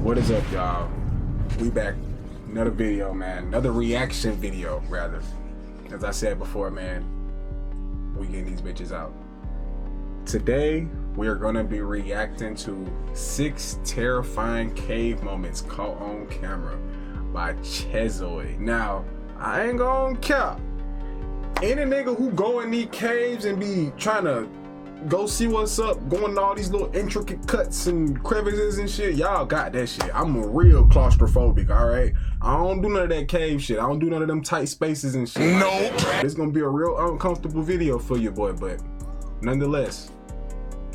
What is up, y'all? We back. Another video, man. Another reaction video, rather. As I said before, man, we getting these bitches out. Today, we are gonna be reacting to 6 terrifying cave moments caught on camera by Chezoid. Now, I ain't gonna cap. Any nigga who go in these caves and be trying to go see what's up, going to all these little intricate cuts and crevices and shit, y'all got that shit. I'm a real claustrophobic, alright? I don't do none of that cave shit. I don't do none of them tight spaces and shit. Nope. It's gonna be a real uncomfortable video for you, boy, but nonetheless,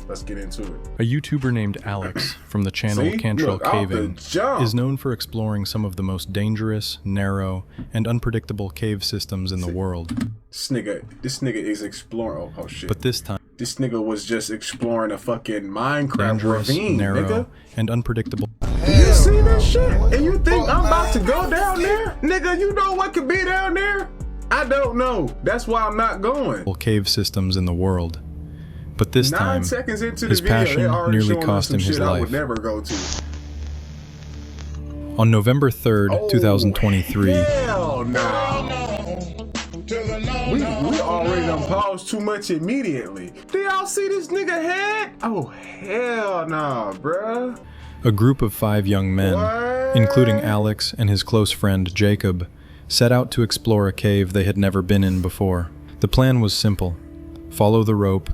let's get into it. A YouTuber named Alex from the channel Cantrell Caving is known for exploring some of the most dangerous, narrow, and unpredictable cave systems in the world. This nigga is exploring. Oh shit. But this time, this nigga was just exploring a fucking Minecraft dangerous, ravine, narrow, nigga. And unpredictable. You see this shit? And you think I'm about to go down there? Nigga, you know what could be down there? I don't know. That's why I'm not going. Cave systems in the world. But this time, seconds into his passion nearly cost him his life. I would never go to. On November 3rd, 2023. Hell no. We already done paused too much immediately. Do y'all see this nigga head? Oh, hell no, bruh. A group of 5 young men, including Alex and his close friend Jacob, set out to explore a cave they had never been in before. The plan was simple: follow the rope,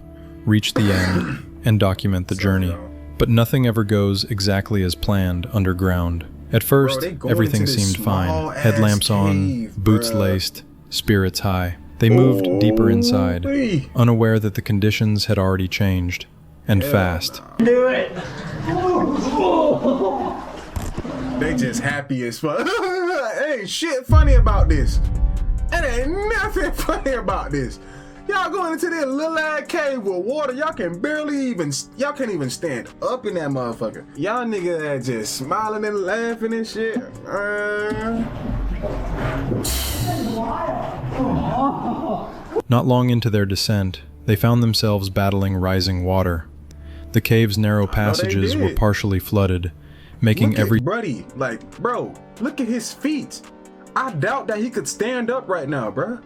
reach the end, and document the journey. But nothing ever goes exactly as planned underground. At first, everything seemed fine. Headlamps on, boots laced, spirits high. They moved deeper inside, unaware that the conditions had already changed, and fast. Do it! They just happy as fuck. Ain't shit funny about this. It ain't nothing funny about this. Y'all going into this little ass cave with water. Y'all can't even stand up in that motherfucker. Y'all niggas just smiling and laughing and shit. Not long into their descent, they found themselves battling rising water. The cave's narrow passages were partially flooded, making bro, look at his feet. I doubt that he could stand up right now, bro.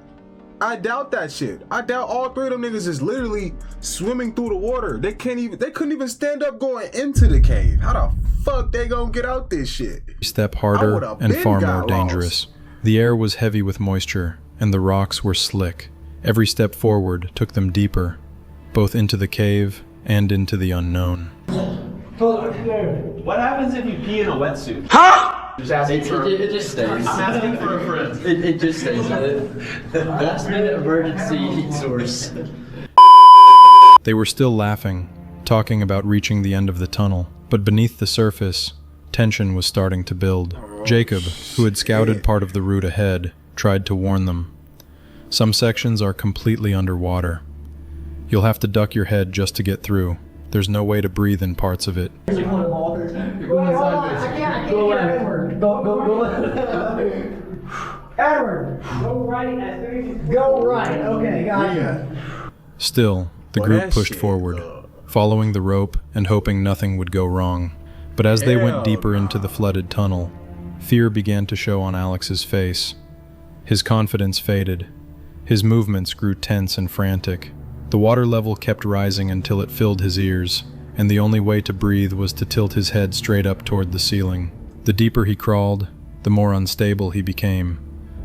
I doubt that shit. I doubt all 3 of them niggas is literally swimming through the water. They couldn't even stand up going into the cave. How the fuck they gonna get out this shit? Step harder and far more dangerous. The air was heavy with moisture, and the rocks were slick. Every step forward took them deeper, both into the cave and into the unknown. What happens if you pee in a wetsuit? Huh? It just stays. I'm asking for a friend. It just stays. Last minute emergency heat source. They were still laughing, talking about reaching the end of the tunnel, but beneath the surface, tension was starting to build. Jacob, who had scouted part of the route ahead, tried to warn them. Some sections are completely underwater. You'll have to duck your head just to get through. There's no way to breathe in parts of it. You're going sideways. Go Edward. Go Edward. Go right. Go right. Okay, gotcha. Still, the group pushed forward, following the rope and hoping nothing would go wrong. But as they went deeper into the flooded tunnel, fear began to show on Alex's face. His confidence faded. His movements grew tense and frantic. The water level kept rising until it filled his ears, and the only way to breathe was to tilt his head straight up toward the ceiling. The deeper he crawled, the more unstable he became,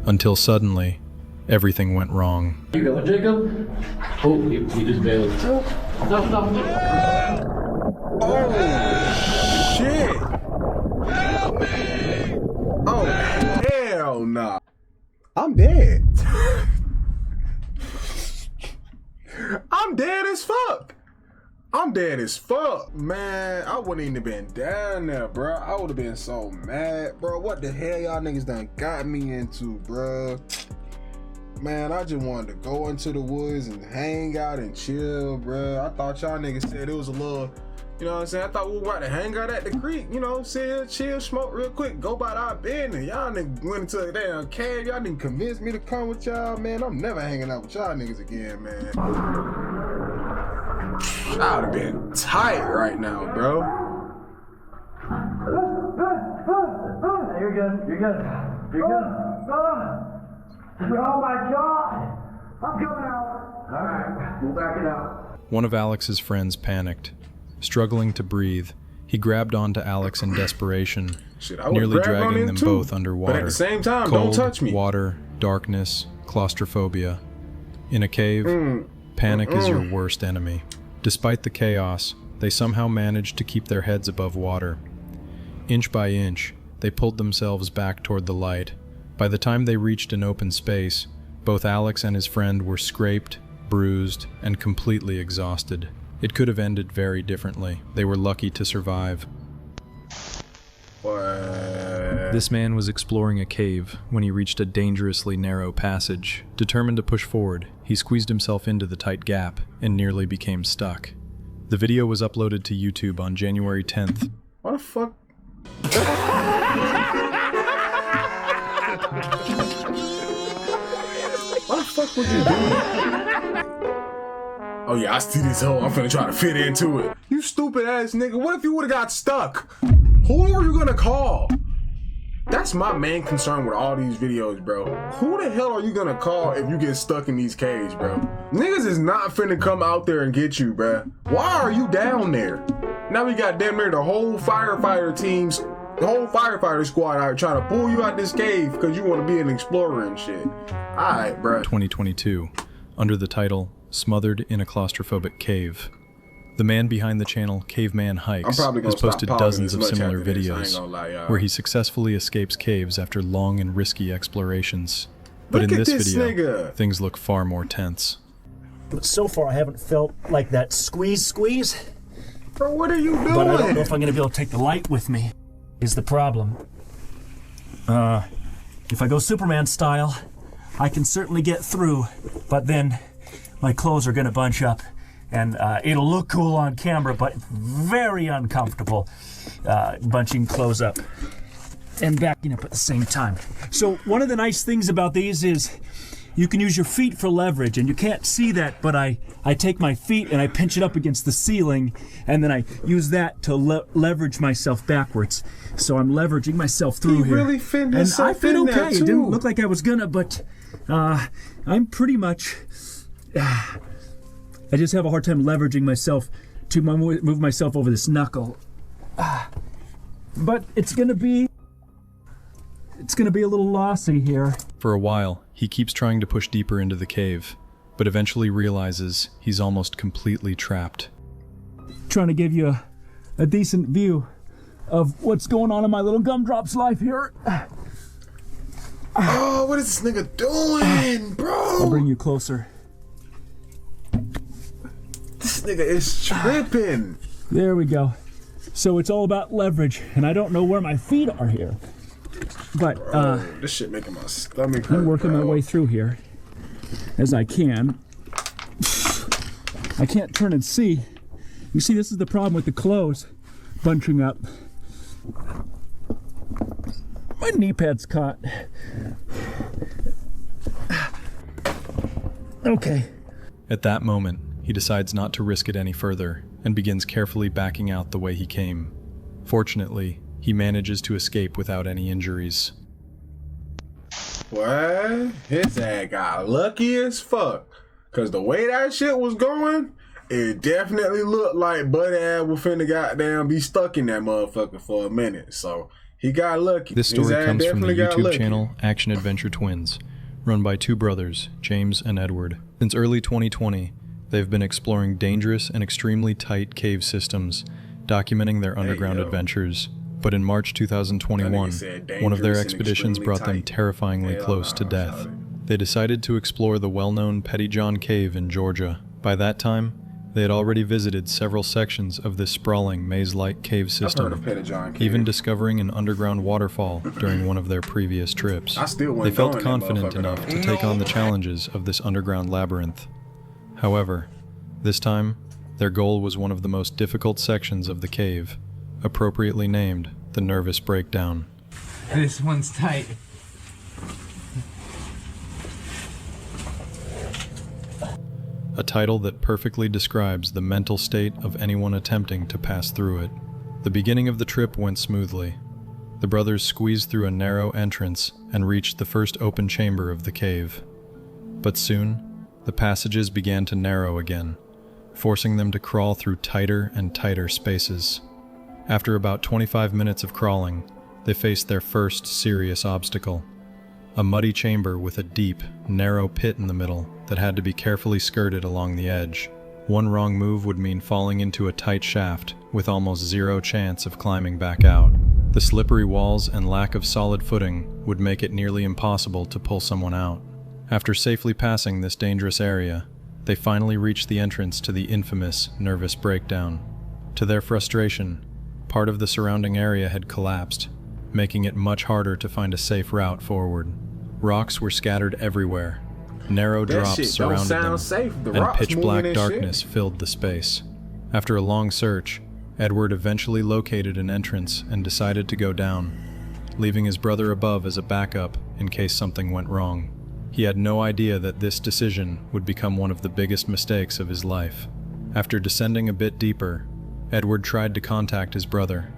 until suddenly, everything went wrong. You going, Jacob? Oh, he just bailed. No. Oh, shit. Help me. Oh, hell nah. I'm dead. I'm dead as fuck. I'm dead as fuck. Man, I wouldn't even have been down there, bro. I would have been so mad, bro. What the hell y'all niggas done got me into, bro? Man, I just wanted to go into the woods and hang out and chill, bro. I thought y'all niggas said it was a little, you know what I'm saying? I thought we were about to hang out at the creek, you know, chill, smoke real quick, go about our business. Y'all niggas went into a damn cave. Y'all didn't convince me to come with y'all, man. I'm never hanging out with y'all niggas again, man. I would have been tight right now, bro. good. You're good. You're good. Oh my God! I'm coming out. All right, we'll back it out. One of Alex's friends panicked. Struggling to breathe, he grabbed onto Alex in desperation, nearly dragging them both underwater. But at the same time, Cold, don't touch me. Water, darkness, claustrophobia. In a cave, panic is your worst enemy. Despite the chaos, they somehow managed to keep their heads above water. Inch by inch, they pulled themselves back toward the light. By the time they reached an open space, both Alex and his friend were scraped, bruised, and completely exhausted. It could have ended very differently. They were lucky to survive. What? This man was exploring a cave when he reached a dangerously narrow passage. Determined to push forward, he squeezed himself into the tight gap and nearly became stuck. The video was uploaded to YouTube on January 10th. What the fuck? What the fuck would you do? Oh yeah, I see this hole. I'm finna try to fit into it. You stupid ass nigga. What if you would've got stuck? Who are you gonna call? That's my main concern with all these videos, bro. Who the hell are you gonna call if you get stuck in these caves, bro? Niggas is not finna come out there and get you, bro. Why are you down there? Now we got damn near the whole firefighter teams, the whole firefighter squad out trying to pull you out this cave because you want to be an explorer and shit. Alright, bro. 2022, under the title, Smothered in a Claustrophobic Cave. The man behind the channel, Caveman Hikes, has posted dozens of similar videos where he successfully escapes caves after long and risky explorations. But in this video, things look far more tense. But so far I haven't felt like that squeeze. Bro, what are you doing? But I don't know if I'm gonna be able to take the light with me, is the problem. If I go Superman style, I can certainly get through, but then my clothes are gonna bunch up. And it'll look cool on camera, but very uncomfortable bunching clothes up and backing up at the same time. So one of the nice things about these is you can use your feet for leverage, and you can't see that, but I take my feet and I pinch it up against the ceiling, and then I use that to leverage myself backwards. So I'm leveraging myself through here. Really fit and I fit okay. It didn't look like I was gonna, but I'm pretty much... I just have a hard time leveraging myself to move myself over this knuckle. But it's gonna be a little lossy here. For a while, he keeps trying to push deeper into the cave, but eventually realizes he's almost completely trapped. Trying to give you a decent view of what's going on in my little gumdrop's life here. Oh, what is this nigga doing, bro? I'll bring you closer. This nigga is tripping. There we go. So it's all about leverage, and I don't know where my feet are here. But this shit making my stomach hurt. I'm working my way through here as I can. I can't turn and see. You see, this is the problem with the clothes bunching up. My knee pad's caught. Okay. At that moment, he decides not to risk it any further and begins carefully backing out the way he came. Fortunately, he manages to escape without any injuries. What? His ass got lucky as fuck. Cause the way that shit was going, it definitely looked like Buddy ass was finna goddamn be stuck in that motherfucker for a minute. So he got lucky. This story comes from the YouTube channel Action Adventure Twins, run by two brothers, James and Edward. Since early 2020, they've been exploring dangerous and extremely tight cave systems, documenting their underground adventures. But in March 2021, one of their expeditions brought them terrifyingly close to death. They decided to explore the well-known Pettyjohn Cave in Georgia. By that time, they had already visited several sections of this sprawling maze-like cave system, even discovering an underground waterfall during one of their previous trips. They felt confident enough to take on the challenges of this underground labyrinth. However, this time, their goal was one of the most difficult sections of the cave, appropriately named the Nervous Breakdown. This one's tight. A title that perfectly describes the mental state of anyone attempting to pass through it. The beginning of the trip went smoothly. The brothers squeezed through a narrow entrance and reached the first open chamber of the cave. But soon, the passages began to narrow again, forcing them to crawl through tighter and tighter spaces. After about 25 minutes of crawling, they faced their first serious obstacle. A muddy chamber with a deep, narrow pit in the middle that had to be carefully skirted along the edge. One wrong move would mean falling into a tight shaft with almost zero chance of climbing back out. The slippery walls and lack of solid footing would make it nearly impossible to pull someone out. After safely passing this dangerous area, they finally reached the entrance to the infamous nervous breakdown. To their frustration, part of the surrounding area had collapsed, making it much harder to find a safe route forward. Rocks were scattered everywhere. Narrow drops surrounded them, and pitch-black darkness filled the space. After a long search, Edward eventually located an entrance and decided to go down, leaving his brother above as a backup in case something went wrong. He had no idea that this decision would become one of the biggest mistakes of his life. After descending a bit deeper, Edward tried to contact his brother,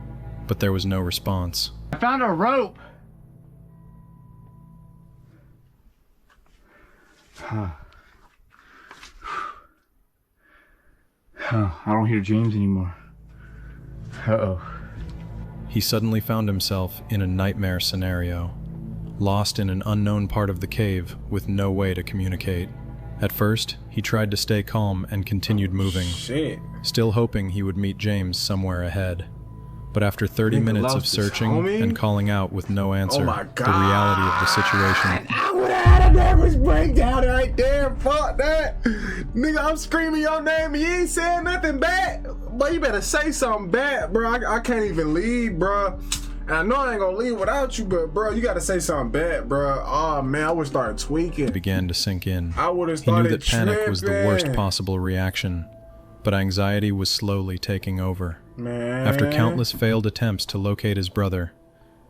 but there was no response. I found a rope. I don't hear James anymore. Uh-oh. He suddenly found himself in a nightmare scenario, lost in an unknown part of the cave with no way to communicate. At first, he tried to stay calm and continued moving, still hoping he would meet James somewhere ahead. But after 30 minutes of searching and calling out with no answer, the reality of the situation... I would have had a nervous breakdown right there. Fuck that. Nigga, I'm screaming your name and you ain't saying nothing bad. But you better say something bad, bro. I can't even leave, bro. And I know I ain't gonna leave without you, but bro, you gotta say something bad, bro. Oh man, I would've started tweaking. It began to sink in. I would've He started knew that panic was the worst possible reaction, but anxiety was slowly taking over. Man. After countless failed attempts to locate his brother,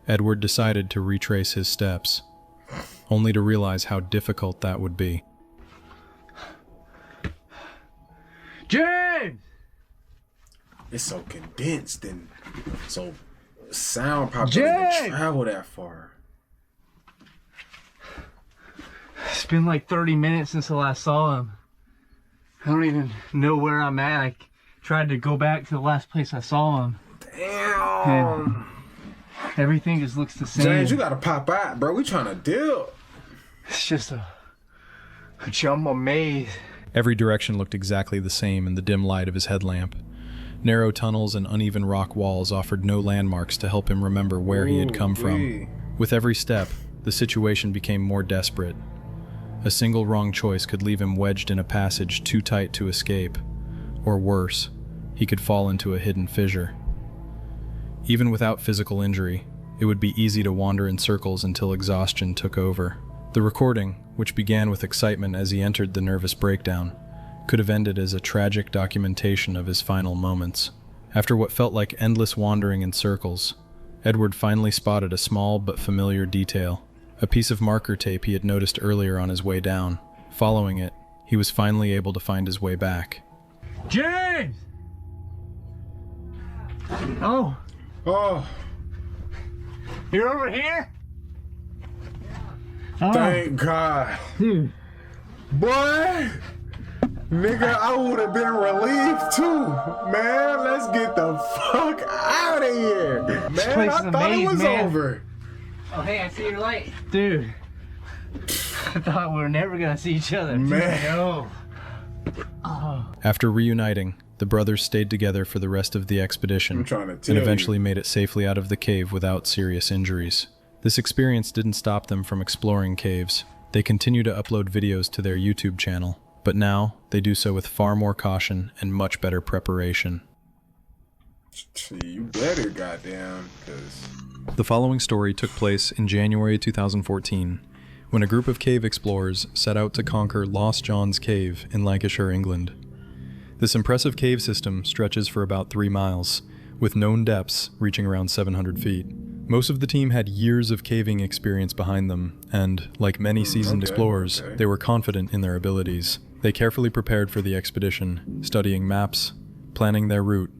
Edward decided to retrace his steps, only to realize how difficult that would be. James! It's so condensed and so sound probably doesn't travel that far. It's been like 30 minutes since I last saw him. I don't even know where I'm at. I tried to go back to the last place I saw him. Damn. And everything just looks the same. James, you gotta pop out, bro. We trying to deal. It's just a jumbo maze. Every direction looked exactly the same in the dim light of his headlamp. Narrow tunnels and uneven rock walls offered no landmarks to help him remember where he had come from. With every step, the situation became more desperate. A single wrong choice could leave him wedged in a passage too tight to escape, or worse, he could fall into a hidden fissure. Even without physical injury, it would be easy to wander in circles until exhaustion took over. The recording, which began with excitement as he entered the nervous breakdown, could have ended as a tragic documentation of his final moments. After what felt like endless wandering in circles, Edward finally spotted a small but familiar detail, a piece of marker tape he had noticed earlier on his way down. Following it, he was finally able to find his way back. James! Oh, you're over here? Oh, Thank God. dude. Boy, nigga, I would have been relieved too. Man, let's get the fuck out of here. Man, place I is thought it amazing, was man. over. Oh, hey, I see your light. Dude, I thought we were never gonna see each other. Man. No. After reuniting, the brothers stayed together for the rest of the expedition I'm trying to tell and you. eventually made it safely out of the cave without serious injuries. This experience didn't stop them from exploring caves. They continue to upload videos to their YouTube channel, but now they do so with far more caution and much better preparation. You better, goddamn, because... The following story took place in January 2014, when a group of cave explorers set out to conquer Lost John's Cave in Lancashire, England. This impressive cave system stretches for about 3 miles, with known depths reaching around 700 feet. Most of the team had years of caving experience behind them, and, like many seasoned explorers, they were confident in their abilities. They carefully prepared for the expedition, studying maps, planning their route,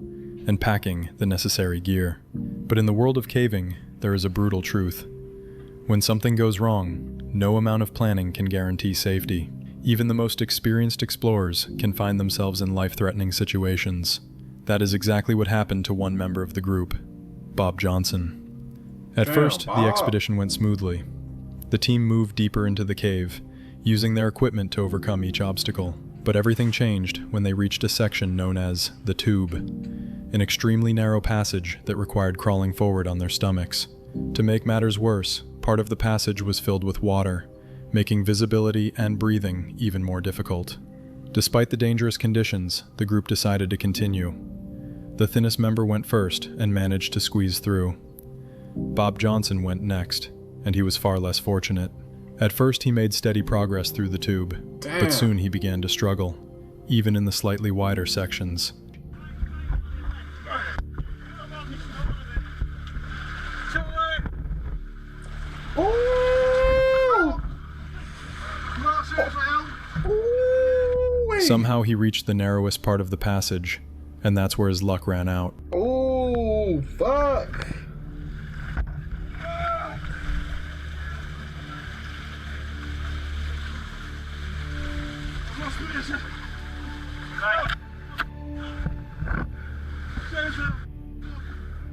and packing the necessary gear. But in the world of caving, there is a brutal truth. When something goes wrong, no amount of planning can guarantee safety. Even the most experienced explorers can find themselves in life-threatening situations. That is exactly what happened to one member of the group, Bob Johnson. At first, the expedition went smoothly. The team moved deeper into the cave, using their equipment to overcome each obstacle. But everything changed when they reached a section known as the Tube, an extremely narrow passage that required crawling forward on their stomachs. To make matters worse, part of the passage was filled with water, making visibility and breathing even more difficult. Despite the dangerous conditions, the group decided to continue. The thinnest member went first and managed to squeeze through. Bob Johnson went next, and he was far less fortunate. At first he made steady progress through the tube, but soon he began to struggle, even in the slightly wider sections. Somehow he reached the narrowest part of the passage, and that's where his luck ran out. Oh, fuck!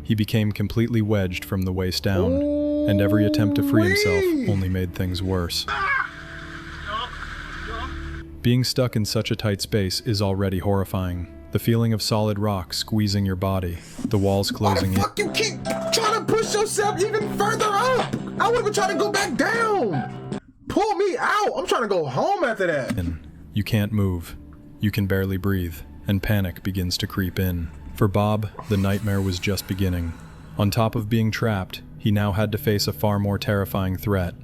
He became completely wedged from the waist down, and every attempt to free himself only made things worse. Being stuck in such a tight space is already horrifying. The feeling of solid rock squeezing your body, the walls closing in. Fuck, you keep trying to push yourself even further up! I would even try to go back down! Pull me out! I'm trying to go home after that! You can't move, you can barely breathe, and panic begins to creep in. For Bob, the nightmare was just beginning. On top of being trapped, he now had to face a far more terrifying threat.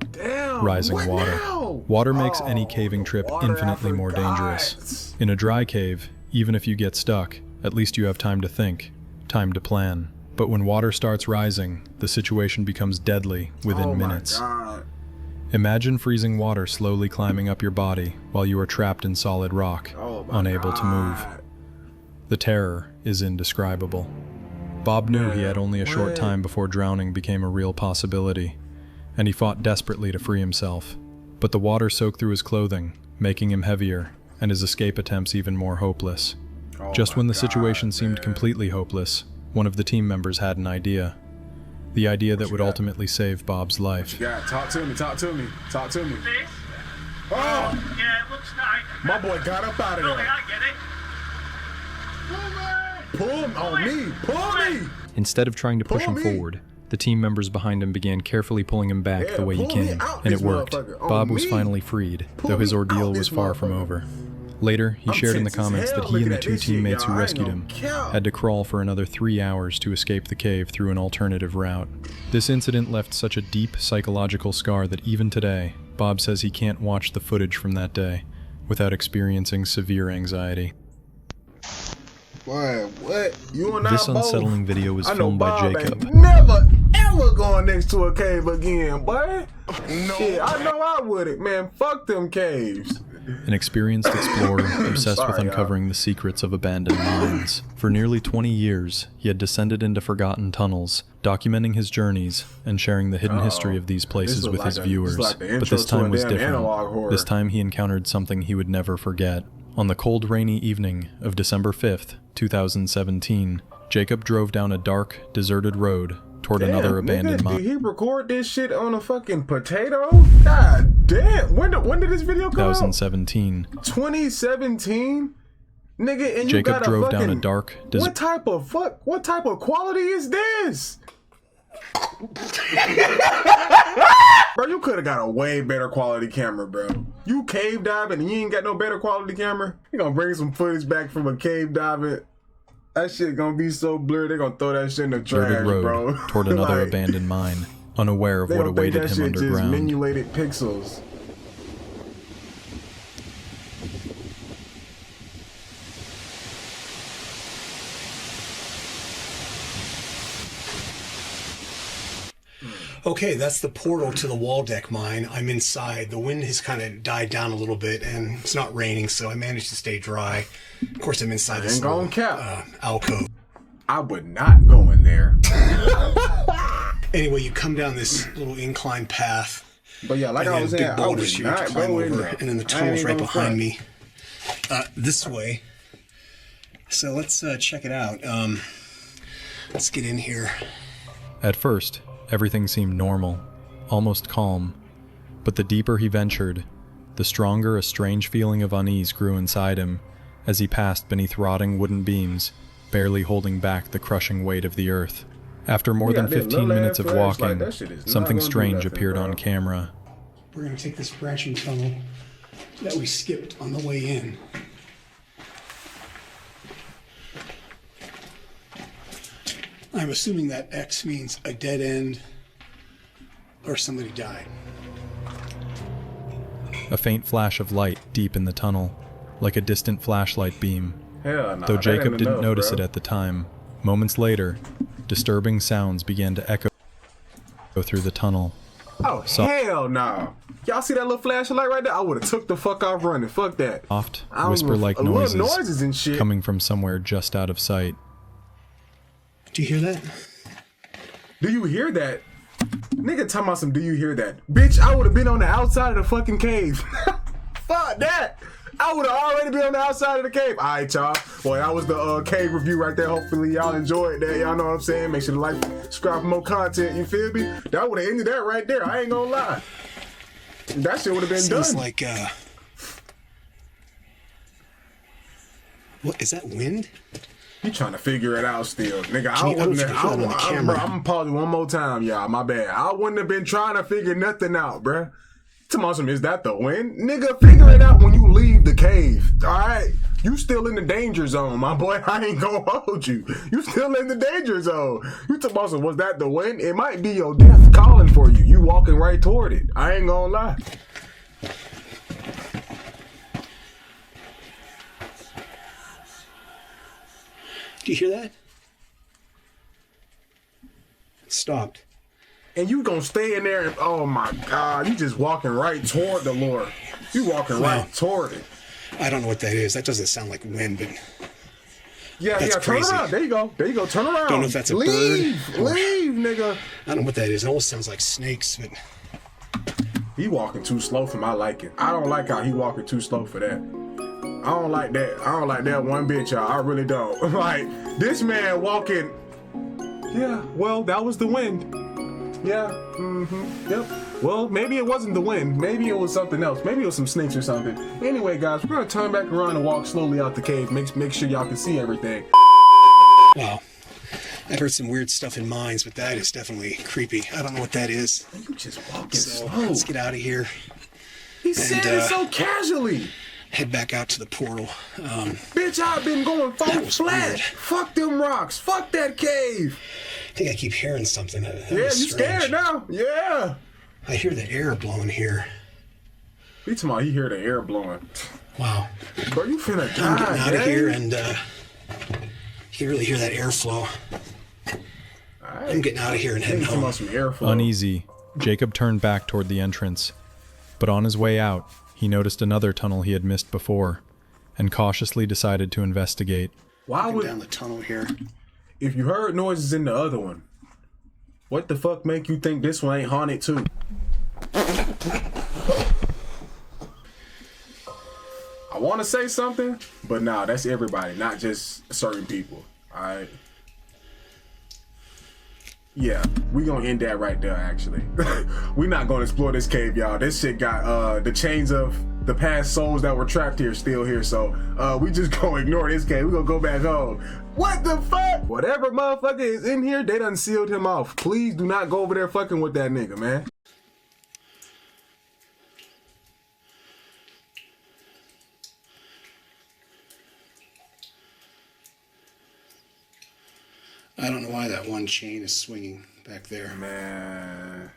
Rising water. Water makes any caving trip infinitely more dangerous. In a dry cave, even if you get stuck, at least you have time to think, time to plan. But when water starts rising, the situation becomes deadly within minutes. Imagine freezing water slowly climbing up your body while you are trapped in solid rock, unable to move. The terror is indescribable. Bob knew he had only a short time before drowning became a real possibility, and he fought desperately to free himself. But the water soaked through his clothing, making him heavier, and his escape attempts even more hopeless. Just when the situation seemed completely hopeless, one of the team members had an idea. The idea that would ultimately save Bob's life. Yeah, talk to me, talk to me, talk to me. This? Oh! Yeah, it looks tight. My boy got up out of Really, there. I get it. Pull him on me! Pull me! Instead of trying to push him forward, the team members behind him began carefully pulling him back the way he can, and it worked. Bob was finally freed, though his ordeal was far from over. Later, he shared in the comments that he and the two teammates who rescued him had to crawl for another 3 hours to escape the cave through an alternative route. This incident left such a deep psychological scar that even today, Bob says he can't watch the footage from that day without experiencing severe anxiety. Boy, what? You and This I both. unsettling video was I know filmed by Bob Jacob. ain't never, ever going next to a cave again, boy. No. Shit, I know I wouldn't, man. Fuck them caves. An experienced explorer obsessed with uncovering the secrets of abandoned mines. For nearly 20 years, he had descended into forgotten tunnels, documenting his journeys and sharing the hidden history of these places with his viewers. But this time was different. This time he encountered something he would never forget. On the cold, rainy evening of December 5th, 2017, Jacob drove down a dark, deserted road toward another abandoned mine. Did he record this shit on a fucking potato? God damn! When did this video come out? 2017. 2017? Nigga, and you Jacob got drove a fucking, down a dark, what type of quality is this? Bro, you could have got a way better quality camera, bro. You cave diving and you ain't got no better quality camera? You gonna bring some footage back from a cave diving? That shit gonna be so blurred, they gonna throw that shit in the trash, road bro. toward another Like, abandoned mine, unaware of they what don't think awaited that him shit just underground. Minulated pixels. Okay, that's the portal to the Waldeck mine. I'm inside. The wind has kind of died down a little bit, and it's not raining, so I managed to stay dry. Of course, I'm inside this little, alcove. I would not go in there. Anyway, you come down this little incline path. But yeah, like and I was saying, big I boulders would here to not climb go in over, there. and then the I tunnel's ain't right gonna behind front. me. This way. So let's check it out. Let's get in here. At first, everything seemed normal, almost calm. But the deeper he ventured, the stronger a strange feeling of unease grew inside him as he passed beneath rotting wooden beams, barely holding back the crushing weight of the earth. After more than 15 minutes of walking, something strange appeared on camera. We're going to take this branching tunnel that we skipped on the way in. I'm assuming that X means a dead end or somebody died. A faint flash of light deep in the tunnel, like a distant flashlight beam. Hell no, Though that Jacob ain't didn't enough, notice bro. it at the time, moments later, disturbing sounds began to echo through the tunnel. Oh, hell no. Y'all see that little flashlight right there? I would have took the fuck off running. Fuck that. Soft, I don't whisper-like give a- little noises noises and shit. coming from somewhere just out of sight. Do you hear that? Do you hear that? Nigga talking about some do you hear that? Bitch, I would have been on the outside of the fucking cave. Fuck that. I would have already been on the outside of the cave. Alright, y'all. Well, that was the cave review right there. Hopefully y'all enjoyed that. Y'all know what I'm saying? Make sure to like, subscribe for more content. You feel me? That would have ended that right there. I ain't gonna lie. That shit would have been Sounds done. like, what, is that wind? You trying to figure it out still, nigga. Can you- I don't think I got it on the camera. I'm gonna pause it one more time, y'all. My bad. I wouldn't have been trying to figure nothing out, bruh. Tomorrow, is that the wind? Nigga, figure it out when you leave the cave. All right, you still in the danger zone, my boy. I ain't gonna hold you. You still in the danger zone. You tomorrow, was that the wind? It might be your death calling for you. You walking right toward it. I ain't gonna lie. Do you hear that? It stopped. And you gonna stay in there and oh my God, you just walking right toward the Lord. You walking right toward it. I don't know what that is. That doesn't sound like wind, but Yeah, That's turn crazy. around. There you go. There you go. Turn around. Don't know if that's a leave, bird or- Leave, nigga. I don't know what that is. It almost sounds like snakes, but He walking too slow for my liking. I don't like how he walking too slow for that. I don't like that. I don't like that one bit, y'all. I really don't. Like, this man walking. Yeah, well, that was the wind. Yeah, yep. Well, maybe it wasn't the wind. Maybe it was something else. Maybe it was some snakes or something. Anyway, guys, we're gonna turn back around and walk slowly out the cave. Make sure y'all can see everything. wow. I've heard some weird stuff in mines, but that is definitely creepy. I don't know what that is. You just walking So slow. let's get out of here. He said it so casually. Head back out to the portal. Bitch, I've been going full was flat. weird. Fuck them rocks. Fuck that cave. I think I keep hearing something. That Yeah, you was strange. scared now? Yeah. I hear the air blowing here. He talking about he hear the air blowing. Wow. Bro, you finna die, I'm getting out of gang. here, and you can really hear that airflow. I'm getting out of here and heading He talking home. about some airflow. Uneasy, Jacob turned back toward the entrance. But on his way out, he noticed another tunnel he had missed before, and cautiously decided to investigate. Why Walking would, down the tunnel here. if you heard noises in the other one, what the fuck make you think this one ain't haunted too? I want to say something, but nah, that's everybody, not just certain people. All right. Yeah, we gonna end that right there, actually. We not gonna explore this cave, y'all. This shit got the chains of the past souls that were trapped here still here, so we just gonna ignore this cave. We gonna go back home. What the fuck? Whatever motherfucker is in here, they done sealed him off. Please do not go over there fucking with that nigga, man. I don't know why that one chain is swinging back there. Man.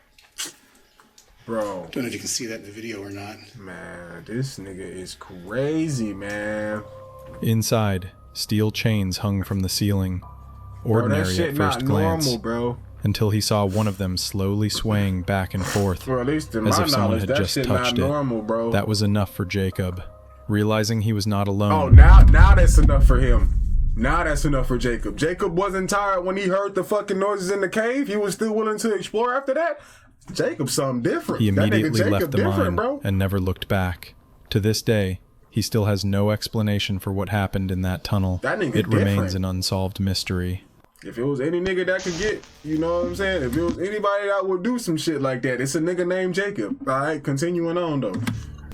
Bro. Don't know if you can see that in the video or not. Man, this nigga is crazy, man. Inside, steel chains hung from the ceiling, Bro, ordinary that shit at first not glance, normal, bro. until he saw one of them slowly swaying back and forth, Or at least in as my if someone knowledge, had that just shit touched not it. normal, bro. That was enough for Jacob. Realizing he was not Oh, alone, now that's enough for him. Now that's enough for Jacob. Jacob wasn't tired when he heard the fucking noises in the cave. He was still willing to explore after that. Jacob's something different. He immediately that nigga left the different, mine bro. and never looked back. To this day, he still has no explanation for what happened in that tunnel. That nigga it remains different. an unsolved mystery. If it was any nigga that could get, you know what I'm saying? If it was anybody that would do some shit like that, it's a nigga named Jacob. All right, continuing on though.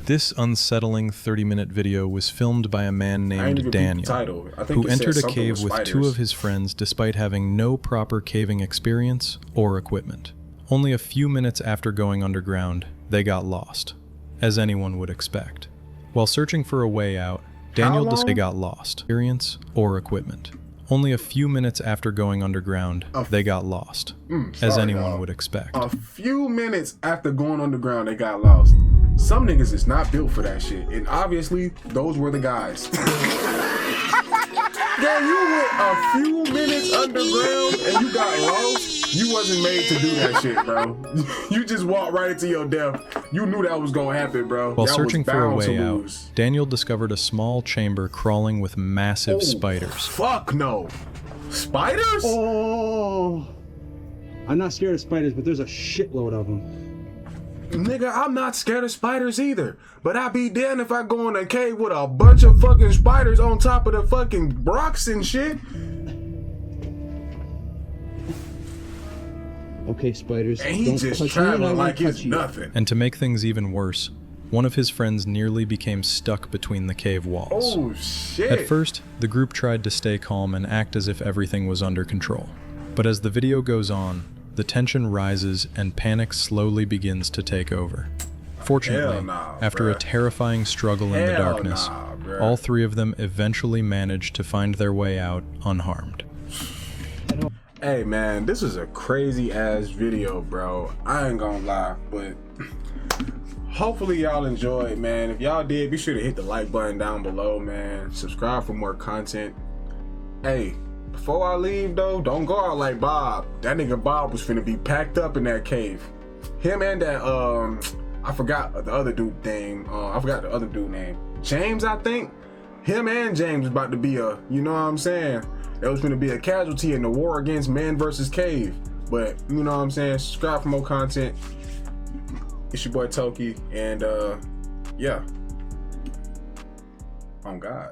This unsettling 30-minute video was filmed by a man named Daniel, who entered a cave with 2 of his friends despite having no proper caving experience or equipment. Only a few minutes after going underground, they got lost, as anyone would expect. While searching for a way out, Daniel decided they got lost. Experience or equipment. Only a few minutes after going underground, they got lost, as anyone would expect. A few minutes after going underground, they got lost. Some niggas is not built for that shit, and obviously, those were the guys. Yeah, you went a few minutes underground and you got lost. You wasn't made to do that shit, bro. You just walked right into your death. You knew that was gonna happen, bro. While searching for a way out, Daniel discovered a small chamber crawling with massive spiders. Fuck no. Spiders? Oh, I'm not scared of spiders, but there's a shitload of them. Nigga, I'm not scared of spiders either. But I'd be damned if I go in a cave with a bunch of fucking spiders on top of the fucking rocks and shit. Okay, spiders. And he just traveling like it's nothing. And to make things even worse, one of his friends nearly became stuck between the cave walls. Oh, shit. At first, the group tried to stay calm and act as if everything was under control. But as the video goes on, the tension rises and panic slowly begins to take over. Fortunately, after a terrifying struggle in the darkness, all 3 of them eventually managed to find their way out unharmed. Hey man, this is a crazy ass video, bro. I ain't gonna lie, but hopefully y'all enjoyed, man. If y'all did, be sure to hit the like button down below, man. Subscribe for more content. Hey, before I leave though, don't go out like Bob. That nigga Bob was finna be packed up in that cave. Him and that I forgot the other dude name. I forgot the other dude name. James, I think. Him and James was about to be a, you know what I'm saying? That was gonna be a casualty in the war against man versus cave. But you know what I'm saying? Subscribe for more content. It's your boy Toki, and yeah. On God.